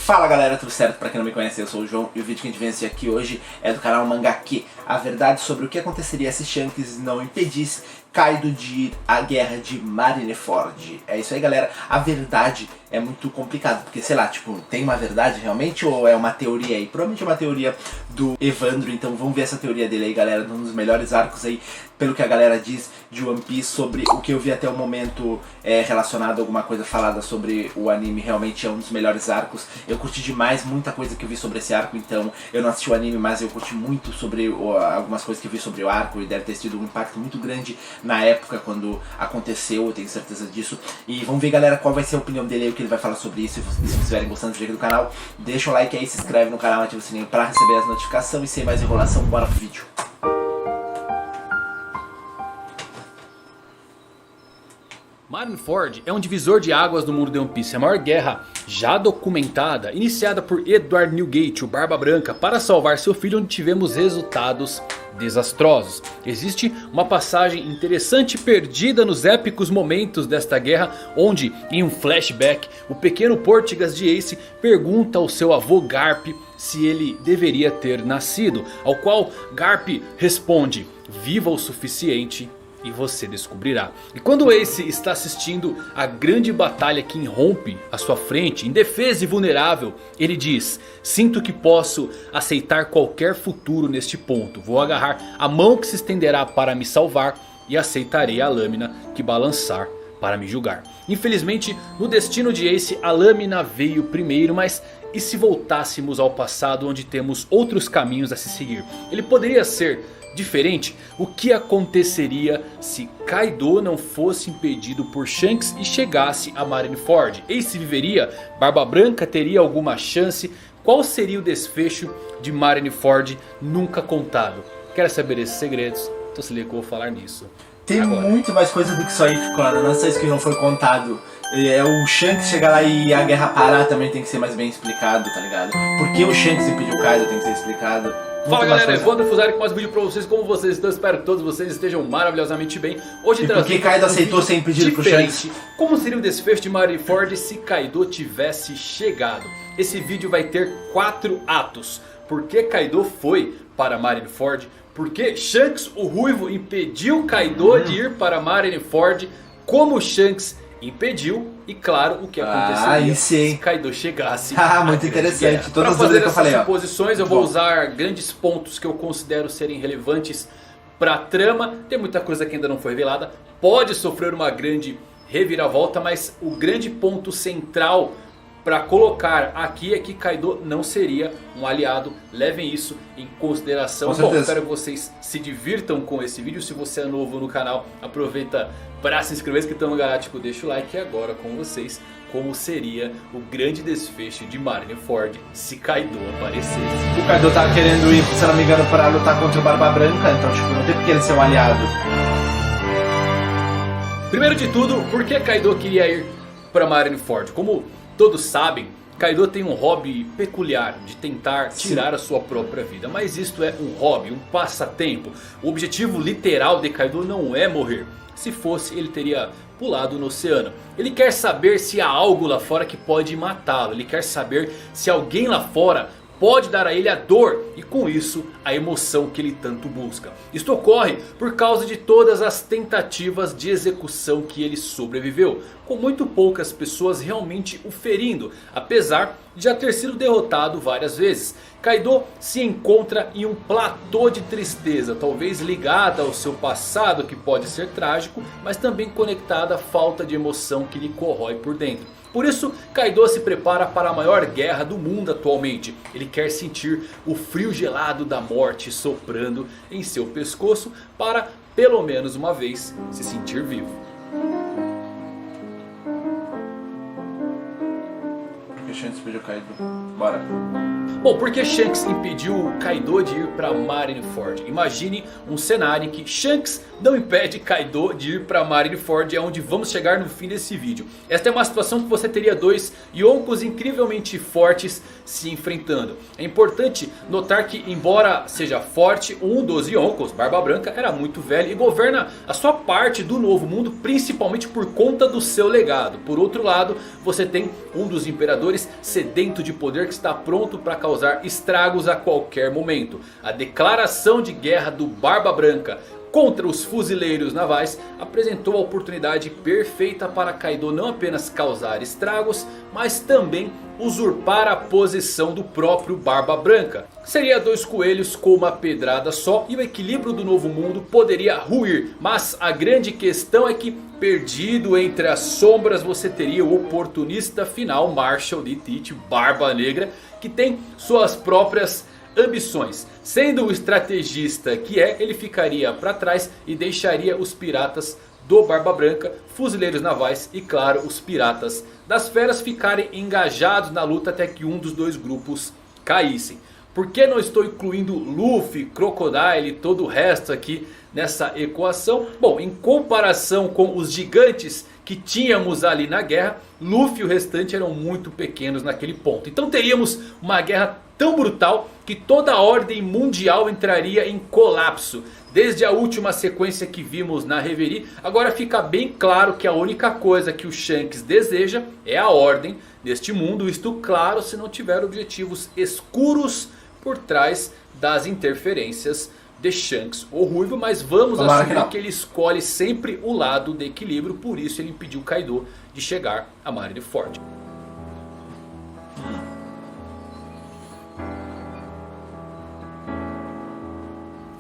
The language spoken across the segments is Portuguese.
Fala galera, tudo certo? Pra quem não me conhece, eu sou o João e o vídeo que a gente vence aqui hoje é do canal Mangaki. A verdade sobre o que aconteceria se Shanks não impedisse Kaido de ir à guerra de Marineford. É isso aí galera, a verdade é muito complicado, porque sei lá, tipo, tem uma verdade realmente ou é uma teoria aí? Provavelmente é uma teoria do Evandro, então vamos ver essa teoria dele aí galera, num dos melhores arcos aí, pelo que a galera diz de One Piece, sobre o que eu vi até o momento relacionado a alguma coisa falada sobre o anime, realmente é um dos melhores arcos. Eu curti demais muita coisa que eu vi sobre esse arco, então eu não assisti o anime, mas eu curti muito sobre algumas coisas que eu vi sobre o arco e deve ter tido um impacto muito grande na época quando aconteceu, eu tenho certeza disso. E vamos ver galera qual vai ser a opinião dele aí, o que ele vai falar sobre isso. E se vocês estiverem gostando do vídeo do canal, deixa o like aí, se inscreve no canal, ativa o sininho pra receber as notificações e sem mais enrolação, bora pro vídeo. Marineford é um divisor de águas no mundo de One Piece, a maior guerra já documentada, iniciada por Edward Newgate, o Barba Branca, para salvar seu filho, onde tivemos resultados desastrosos. Existe uma passagem interessante perdida nos épicos momentos desta guerra, onde em um flashback o pequeno Portigas de Ace pergunta ao seu avô Garp se ele deveria ter nascido, ao qual Garp responde: viva o suficiente e você descobrirá. E quando Ace está assistindo a grande batalha que irrompe à sua frente, indefeso e vulnerável, ele diz: sinto que posso aceitar qualquer futuro neste ponto. Vou agarrar a mão que se estenderá para me salvar e aceitarei a lâmina que balançar para me julgar. Infelizmente, no destino de Ace, a lâmina veio primeiro, mas e se voltássemos ao passado, onde temos outros caminhos a se seguir? Ele poderia ser diferente? O que aconteceria se Kaido não fosse impedido por Shanks e chegasse a Marineford? Ace viveria? Barba Branca teria alguma chance? Qual seria o desfecho de Marineford nunca contado? Quer saber esses segredos? Então se liga que eu vou falar nisso. Tem agora muito mais coisa do que só isso, claro, não é só isso que não foi contado. É o Shanks chegar lá e a guerra parar também tem que ser mais bem explicado, tá ligado? Porque o Shanks impediu o Kaido tem que ser explicado. Fala galera, Evandro Fusari com mais um vídeo pra vocês. Como vocês estão? Espero que todos vocês estejam maravilhosamente bem. Hoje e por que Kaido aceitou ser impedido pro Shanks? Como seria o desfecho de Marineford se Kaido tivesse chegado? Esse vídeo vai ter 4 atos. Por que Kaido foi para Marineford? Por que Shanks o Ruivo impediu Kaido de ir para Marineford? Como Shanks impediu, e claro, o que aconteceria se Kaido chegasse. Muito interessante. Todas as fazer que eu falei, suposições, eu vou usar grandes pontos que eu considero serem relevantes para a trama. Tem muita coisa que ainda não foi revelada, pode sofrer uma grande reviravolta, mas o grande ponto central para colocar aqui é que Kaido não seria um aliado. Levem isso em consideração. Bom, espero que vocês se divirtam com esse vídeo. Se você é novo no canal, aproveita para se inscrever. Se estão no Galáctico, deixa o like. E agora com vocês, como seria o grande desfecho de Marineford se Kaido aparecesse? O Kaido tá querendo ir, se não me engano, para lutar contra o Barba Branca, então tipo, não tem porque ele ser um aliado. Primeiro de tudo, por que Kaido queria ir para Marineford? Como todos sabem, Kaido tem um hobby peculiar de tentar tirar a sua própria vida. Mas isto é um hobby, um passatempo. O objetivo literal de Kaido não é morrer. Se fosse, ele teria pulado no oceano. Ele quer saber se há algo lá fora que pode matá-lo. Ele quer saber se alguém lá fora pode dar a ele a dor e com isso a emoção que ele tanto busca. Isto ocorre por causa de todas as tentativas de execução que ele sobreviveu, com muito poucas pessoas realmente o ferindo, apesar de já ter sido derrotado várias vezes. Kaido se encontra em um platô de tristeza, talvez ligada ao seu passado que pode ser trágico, mas também conectada à falta de emoção que lhe corrói por dentro. Por isso, Kaido se prepara para a maior guerra do mundo atualmente. Ele quer sentir o frio gelado da morte soprando em seu pescoço para, pelo menos uma vez, se sentir vivo. Por que Shanks impediu Kaido? Bora. Bom, por que Shanks impediu Kaido de ir para Marineford? Imagine um cenário em que Shanks não impede Kaido de ir para Marineford, é onde vamos chegar no fim desse vídeo. Esta é uma situação que você teria dois Yonkos incrivelmente fortes se enfrentando. É importante notar que, embora seja forte, um dos Yonkos, Barba Branca, era muito velho e governa a sua parte do novo mundo, principalmente por conta do seu legado. Por outro lado, você tem um dos imperadores mais sedento de poder que está pronto para causar estragos a qualquer momento. A declaração de guerra do Barba Branca contra os fuzileiros navais apresentou a oportunidade perfeita para Kaido não apenas causar estragos, mas também usurpar a posição do próprio Barba Branca. Seria dois coelhos com uma pedrada só e o equilíbrio do novo mundo poderia ruir. Mas a grande questão é que, perdido entre as sombras, você teria o oportunista final Marshall de Teach, Barba Negra, que tem suas próprias ambições. Sendo o estrategista que é, ele ficaria para trás e deixaria os piratas do Barba Branca, fuzileiros navais e claro os piratas das feras ficarem engajados na luta até que um dos dois grupos caíssem. Por que não estou incluindo Luffy, Crocodile e todo o resto aqui nessa equação? Bom, em comparação com os gigantes que tínhamos ali na guerra, Luffy e o restante eram muito pequenos naquele ponto. Então teríamos uma guerra tão brutal que toda a ordem mundial entraria em colapso. Desde a última sequência que vimos na Reverie, agora fica bem claro que a única coisa que o Shanks deseja é a ordem deste mundo. Isto claro se não tiver objetivos escuros por trás das interferências de Shanks ou Ruivo. Mas vamos assumir que ele escolhe sempre o lado de equilíbrio. Por isso ele impediu Kaido de chegar a Marineford.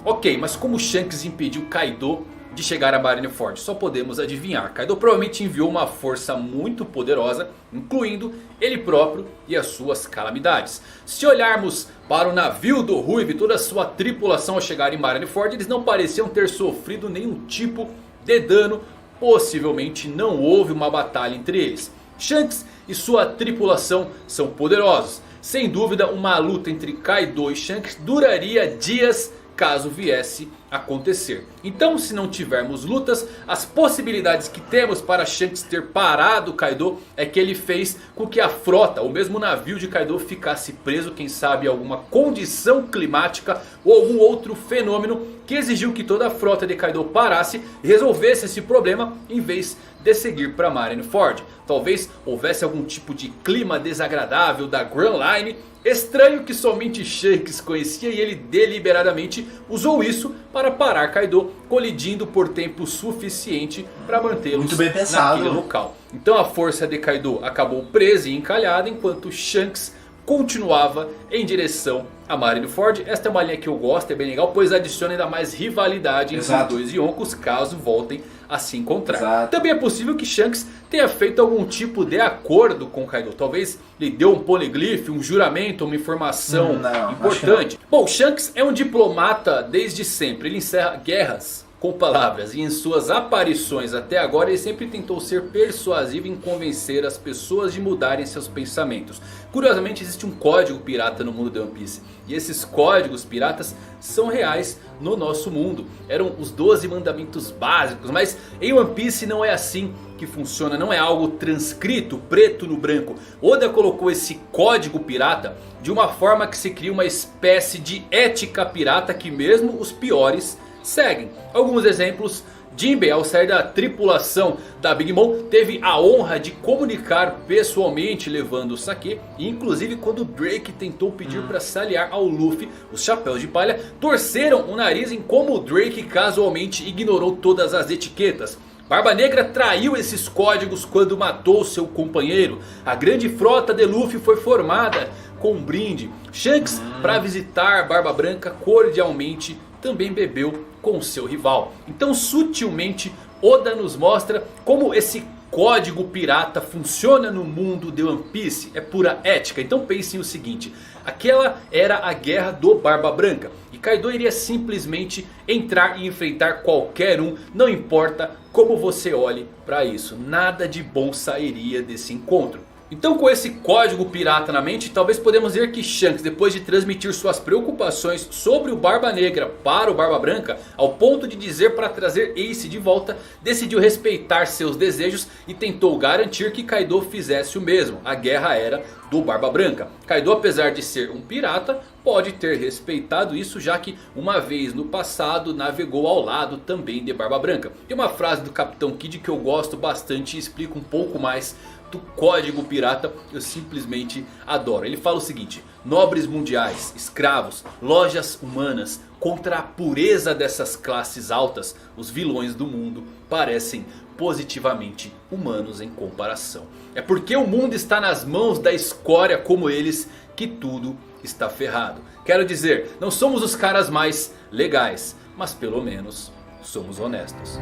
Ok, mas como Shanks impediu Kaido de chegar a Marineford? Só podemos adivinhar. Kaido provavelmente enviou uma força muito poderosa, incluindo ele próprio e as suas calamidades. Se olharmos para o navio do Ruivo e toda a sua tripulação ao chegar em Marineford, eles não pareciam ter sofrido nenhum tipo de dano. Possivelmente não houve uma batalha entre eles. Shanks e sua tripulação são poderosos. Sem dúvida, uma luta entre Kaido e Shanks duraria dias caso viesse a acontecer. Então, se não tivermos lutas, as possibilidades que temos para Shanks ter parado Kaido é que ele fez com que a frota, ou mesmo o navio de Kaido, ficasse preso. Quem sabe alguma condição climática ou algum outro fenômeno que exigiu que toda a frota de Kaido parasse e resolvesse esse problema em vez de seguir para Marineford. Talvez houvesse algum tipo de clima desagradável da Grand Line, estranho que somente Shanks conhecia, e ele deliberadamente usou isso para parar Kaido, colidindo por tempo suficiente para mantê-los naquele local. Então a força de Kaido acabou presa e encalhada, enquanto Shanks continuava em direção a Marineford. Esta é uma linha que eu gosto, é bem legal, pois adiciona ainda mais rivalidade entre os dois Yonkos caso voltem a se encontrar. Também é possível que Shanks tenha feito algum tipo de acordo com Kaido. Talvez lhe deu um poliglife, um juramento, uma informação importante. Bom, Shanks é um diplomata desde sempre. Ele encerra guerras com palavras, e em suas aparições até agora ele sempre tentou ser persuasivo em convencer as pessoas de mudarem seus pensamentos. Curiosamente, existe um código pirata no mundo de One Piece, e esses códigos piratas são reais no nosso mundo. Eram os 12 mandamentos básicos, mas em One Piece não é assim que funciona, não é algo transcrito preto no branco. Oda colocou esse código pirata de uma forma que se cria uma espécie de ética pirata que mesmo os piores seguem. Alguns exemplos: Jinbei, ao sair da tripulação da Big Mom, teve a honra de comunicar pessoalmente levando o sake. E inclusive quando Drake tentou pedir para se aliar ao Luffy, os Chapéus de Palha torceram o nariz em como Drake casualmente ignorou todas as etiquetas. Barba Negra traiu esses códigos quando matou seu companheiro. A grande frota de Luffy foi formada com um brinde. Shanks, para visitar Barba Branca, cordialmente também bebeu com seu rival. Então sutilmente Oda nos mostra como esse código pirata funciona no mundo de One Piece. É pura ética. Então pensem o seguinte: aquela era a guerra do Barba Branca, e Kaido iria simplesmente entrar e enfrentar qualquer um, não importa como você olhe para isso. Nada de bom sairia desse encontro. Então, com esse código pirata na mente, talvez podemos dizer que Shanks, depois de transmitir suas preocupações sobre o Barba Negra para o Barba Branca, ao ponto de dizer para trazer Ace de volta, decidiu respeitar seus desejos e tentou garantir que Kaido fizesse o mesmo. A guerra era do Barba Branca. Kaido, apesar de ser um pirata, pode ter respeitado isso, já que uma vez no passado navegou ao lado também de Barba Branca. Tem uma frase do Capitão Kidd que eu gosto bastante e explica um pouco mais do código pirata, eu simplesmente adoro. Ele fala o seguinte: nobres mundiais, escravos, lojas humanas, contra a pureza dessas classes altas, os vilões do mundo parecem positivamente humanos em comparação. É porque o mundo está nas mãos da escória como eles que tudo está ferrado. Quero dizer, não somos os caras mais legais, mas pelo menos somos honestos.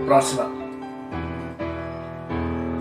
Próxima.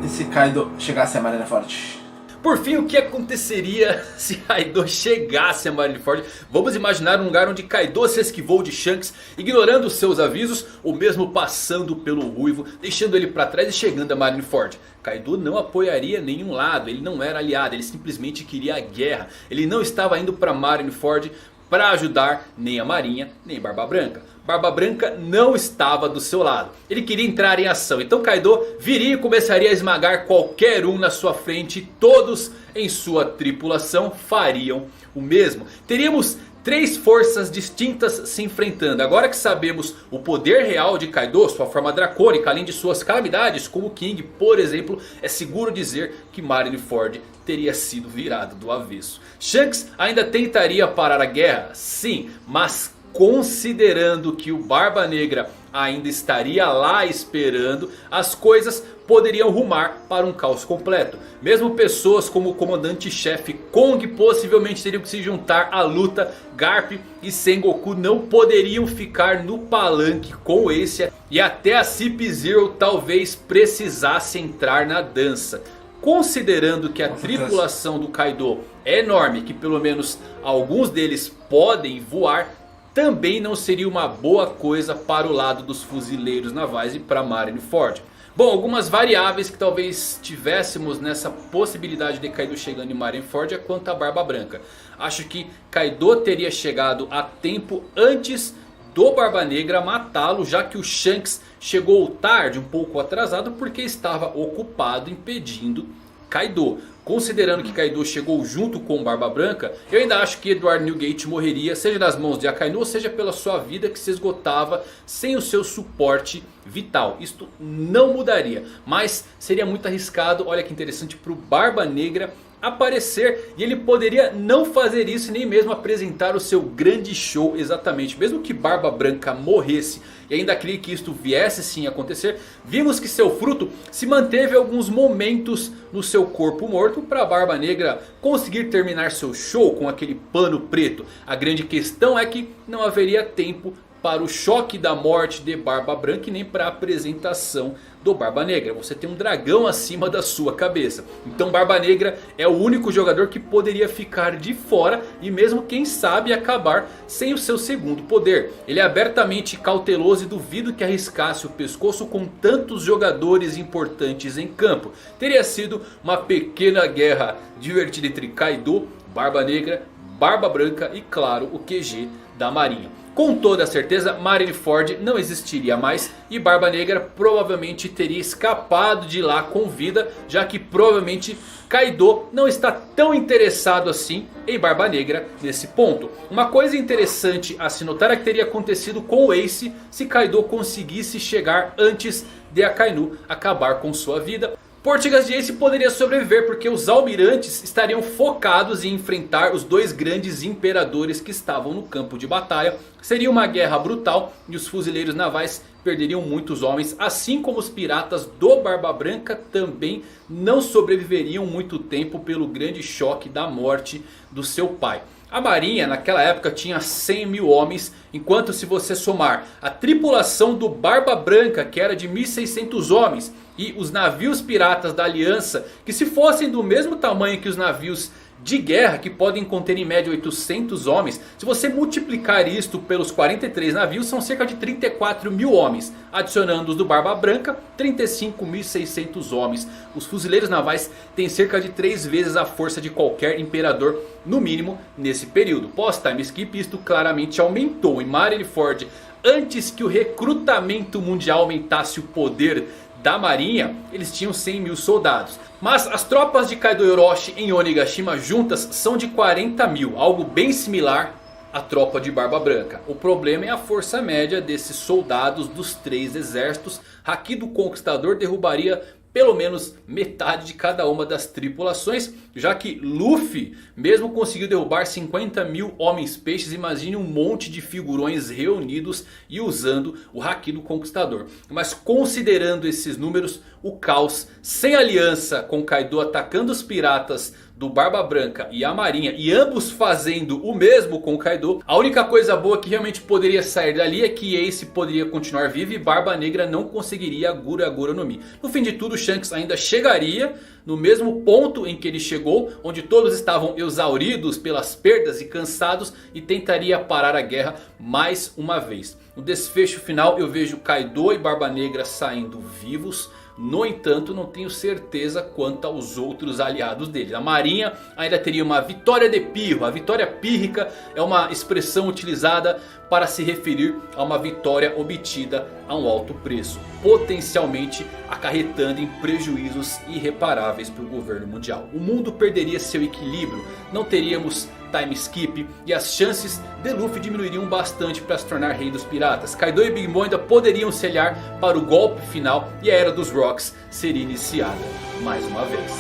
E se Kaido chegasse a Marineford? Por fim, o que aconteceria se Kaido chegasse a Marineford? Vamos imaginar um lugar onde Kaido se esquivou de Shanks, ignorando seus avisos, ou mesmo passando pelo Ruivo, deixando ele para trás e chegando a Marineford. Kaido não apoiaria nenhum lado, ele não era aliado, ele simplesmente queria a guerra. Ele não estava indo para Marineford para ajudar nem a Marinha, nem Barba Branca. Barba Branca não estava do seu lado. Ele queria entrar em ação. Então Kaido viria e começaria a esmagar qualquer um na sua frente. E todos em sua tripulação fariam o mesmo. Teríamos 3 forças distintas se enfrentando. Agora que sabemos o poder real de Kaido, sua forma dracônica, além de suas calamidades como King, por exemplo, é seguro dizer que Marineford teria sido virado do avesso. Shanks ainda tentaria parar a guerra, sim, mas considerando que o Barba Negra ainda estaria lá esperando, as coisas poderiam rumar para um caos completo. Mesmo pessoas como o comandante-chefe Kong possivelmente teriam que se juntar à luta. Garp e Sengoku não poderiam ficar no palanque com o Ace. E até a Cip Zero talvez precisasse entrar na dança. Considerando que a tripulação do Kaido é enorme, que pelo menos alguns deles podem voar, também não seria uma boa coisa para o lado dos fuzileiros navais e para Marineford. Bom, algumas variáveis que talvez tivéssemos nessa possibilidade de Kaido chegando em Marineford é quanto a Barba Branca. Acho que Kaido teria chegado a tempo antes do Barba Negra matá-lo, já que o Shanks chegou tarde, um pouco atrasado, porque estava ocupado impedindo Kaido. Considerando que Kaido chegou junto com Barba Branca, eu ainda acho que Edward Newgate morreria, seja nas mãos de Akainu, seja pela sua vida que se esgotava sem o seu suporte vital. Isto não mudaria, mas seria muito arriscado, olha que interessante, para o Barba Negra aparecer. E ele poderia não fazer isso e nem mesmo apresentar o seu grande show exatamente. Mesmo que Barba Branca morresse e ainda creio que isto viesse sim a acontecer, vimos que seu fruto se manteve alguns momentos no seu corpo morto para Barba Negra conseguir terminar seu show com aquele pano preto. A grande questão é que não haveria tempo para o choque da morte de Barba Branca e nem para a apresentação do Barba Negra. Você tem um dragão acima da sua cabeça. Então Barba Negra é o único jogador que poderia ficar de fora e mesmo quem sabe acabar sem o seu segundo poder. Ele é abertamente cauteloso e duvido que arriscasse o pescoço com tantos jogadores importantes em campo. Teria sido uma pequena guerra divertida entre Kaido, Barba Negra, Barba Branca e claro o QG da Marinha. Com toda certeza Marineford não existiria mais e Barba Negra provavelmente teria escapado de lá com vida, já que provavelmente Kaido não está tão interessado assim em Barba Negra nesse ponto. Uma coisa interessante a se notar é que teria acontecido com o Ace se Kaido conseguisse chegar antes de Akainu acabar com sua vida. Portigas de Ace poderia sobreviver porque os almirantes estariam focados em enfrentar os dois grandes imperadores que estavam no campo de batalha. Seria uma guerra brutal e os fuzileiros navais perderiam muitos homens, assim como os piratas do Barba Branca também não sobreviveriam muito tempo pelo grande choque da morte do seu pai. A marinha naquela época tinha 100 mil homens, enquanto se você somar a tripulação do Barba Branca, que era de 1.600 homens, e os navios piratas da aliança, que se fossem do mesmo tamanho que os navios de guerra, que podem conter em média 800 homens, se você multiplicar isto pelos 43 navios, são cerca de 34 mil homens. Adicionando os do Barba Branca, 35.600 homens. Os fuzileiros navais têm cerca de 3 vezes a força de qualquer imperador, no mínimo nesse período. Pós-time skip, isto claramente aumentou em Marineford antes que o recrutamento mundial aumentasse o poder da marinha, eles tinham 100 mil soldados. Mas as tropas de Kaido e Orochi em Onigashima juntas são de 40 mil, algo bem similar à tropa de Barba Branca. O problema é a força média desses soldados dos 3 exércitos. Haki do Conquistador derrubaria pelo menos metade de cada uma das tripulações, já que Luffy mesmo conseguiu derrubar 50 mil homens peixes. Imagine um monte de figurões reunidos e usando o Haki do Conquistador. Mas considerando esses números, o caos, sem aliança com Kaido atacando os piratas do Barba Branca e a marinha, e ambos fazendo o mesmo com Kaido, a única coisa boa que realmente poderia sair dali é que Ace poderia continuar vivo e Barba Negra não conseguiria a Gura Gura no Mi. No fim de tudo, Shanks ainda chegaria no mesmo ponto em que ele chegou, onde todos estavam exauridos pelas perdas e cansados, e tentaria parar a guerra mais uma vez. No desfecho final eu vejo Kaido e Barba Negra saindo vivos. No entanto, não tenho certeza quanto aos outros aliados dele. A marinha ainda teria uma vitória de pirro. A vitória pírrica é uma expressão utilizada para se referir a uma vitória obtida a um alto preço, potencialmente acarretando em prejuízos irreparáveis para o governo mundial. O mundo perderia seu equilíbrio, não teríamos time skip e as chances de Luffy diminuiriam bastante para se tornar rei dos piratas. Kaido e Big Mom ainda poderiam se aliar para o golpe final e a Era dos Rocks seria iniciada mais uma vez.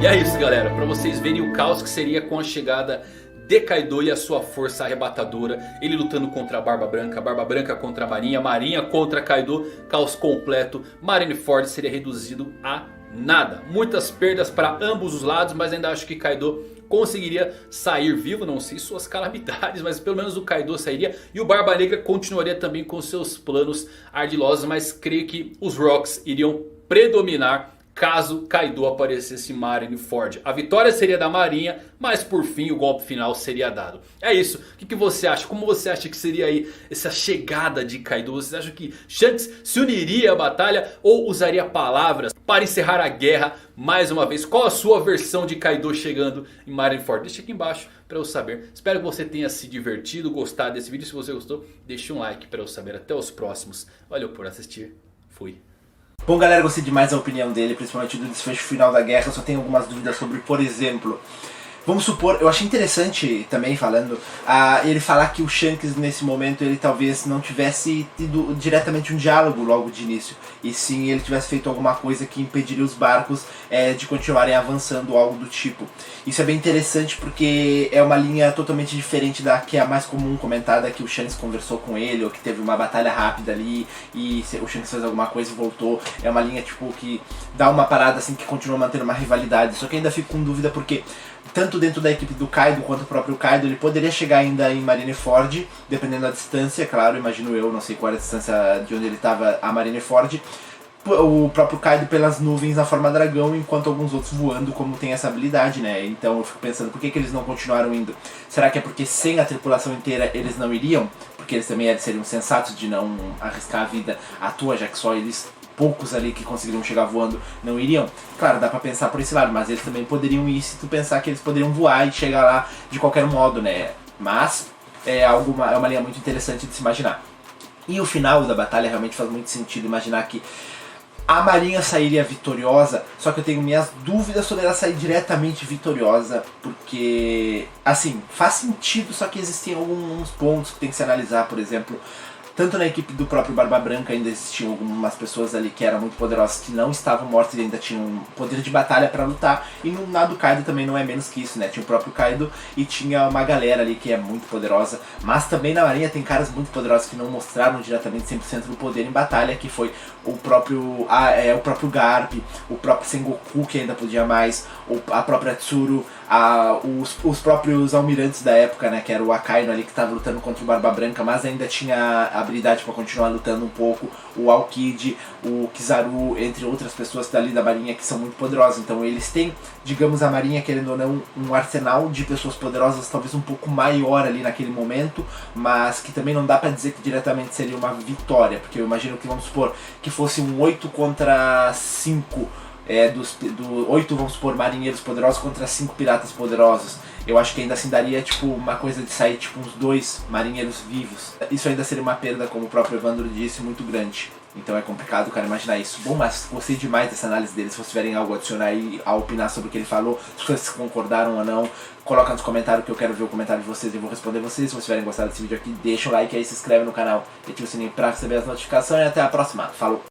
E é isso, galera, para vocês verem o caos que seria com a chegada de Kaido e a sua força arrebatadora. Ele lutando contra a Barba Branca contra a Marinha, Marinha contra Kaido, caos completo. Marineford seria reduzido a nada. Muitas perdas para ambos os lados, mas ainda acho que Kaido conseguiria sair vivo. Não sei suas calamidades, mas pelo menos o Kaido sairia. E o Barba Negra continuaria também com seus planos ardilosos, mas creio que os Rocks iriam predominar caso Kaido aparecesse em Marineford. A vitória seria da marinha, mas por fim o golpe final seria dado. É isso. O que você acha? Como você acha que seria aí essa chegada de Kaido? Você acha que Shanks se uniria à batalha ou usaria palavras para encerrar a guerra mais uma vez? Qual a sua versão de Kaido chegando em Marineford? Deixa aqui embaixo para eu saber. Espero que você tenha se divertido, gostado desse vídeo. Se você gostou, deixa um like para eu saber. Até os próximos. Valeu por assistir. Fui. Bom, galera, gostei demais da opinião dele, principalmente do desfecho final da guerra. Só tenho algumas dúvidas sobre, por exemplo, vamos supor, eu achei interessante também falando, ele falar que o Shanks nesse momento ele talvez não tivesse tido diretamente um diálogo logo de início, e sim ele tivesse feito alguma coisa que impediria os barcos de continuarem avançando ou algo do tipo. Isso é bem interessante porque é uma linha totalmente diferente da que é a mais comum comentada, que o Shanks conversou com ele, ou que teve uma batalha rápida ali e o Shanks fez alguma coisa e voltou. É uma linha tipo que dá uma parada assim que continua mantendo uma rivalidade, só que ainda fico com dúvida porque tanto dentro da equipe do Kaido quanto o próprio Kaido, ele poderia chegar ainda em Marineford, dependendo da distância, claro, imagino eu, não sei qual era a distância de onde ele estava a Marineford. O próprio Kaido pelas nuvens na forma dragão, enquanto alguns outros voando, como tem essa habilidade, né? Então eu fico pensando, por que eles não continuaram indo? Será que é porque sem a tripulação inteira eles não iriam? Porque eles também seriam sensatos de não arriscar a vida à toa, já que só eles, poucos ali que conseguiriam chegar voando, não iriam? Claro, dá pra pensar por esse lado, mas eles também poderiam ir se tu pensar que eles poderiam voar e chegar lá de qualquer modo, né? Mas é uma linha muito interessante de se imaginar. E o final da batalha realmente faz muito sentido imaginar que a marinha sairia vitoriosa, só que eu tenho minhas dúvidas sobre ela sair diretamente vitoriosa, porque, assim, faz sentido, só que existem alguns pontos que tem que se analisar, por exemplo, tanto na equipe do próprio Barba Branca ainda existiam algumas pessoas ali que eram muito poderosas, que não estavam mortas e ainda tinham poder de batalha para lutar. E no lado do Kaido também não é menos que isso, né? Tinha o próprio Kaido e tinha uma galera ali que é muito poderosa. Mas também na marinha tem caras muito poderosos que não mostraram diretamente 100% do poder em batalha, que foi o próprio Garp, o próprio Sengoku, que ainda podia mais, a própria Tsuru, os próprios almirantes da época, né, que era o Akainu ali que estava lutando contra o Barba Branca, mas ainda tinha habilidade para continuar lutando um pouco, o Aokiji, o Kizaru, entre outras pessoas dali da marinha que são muito poderosas. Então eles têm, digamos, a marinha, querendo ou não, um arsenal de pessoas poderosas talvez um pouco maior ali naquele momento, mas que também não dá para dizer que diretamente seria uma vitória, porque eu imagino que, vamos supor, que fosse um 8 contra 5 do 8, vamos supor, marinheiros poderosos contra 5 piratas poderosos. Eu acho que ainda assim daria tipo uma coisa de sair tipo uns 2 marinheiros vivos. Isso ainda seria uma perda, como o próprio Evandro disse, muito grande. Então é complicado, cara, imaginar isso. Bom, mas gostei demais dessa análise dele. Se vocês tiverem algo a adicionar aí, a opinar sobre o que ele falou, se vocês concordaram ou não, coloca nos comentários que eu quero ver o comentário de vocês e vou responder vocês. Se vocês tiverem gostado desse vídeo aqui, deixa o like aí, se inscreve no canal e ativa o sininho pra receber as notificações. E até a próxima. Falou!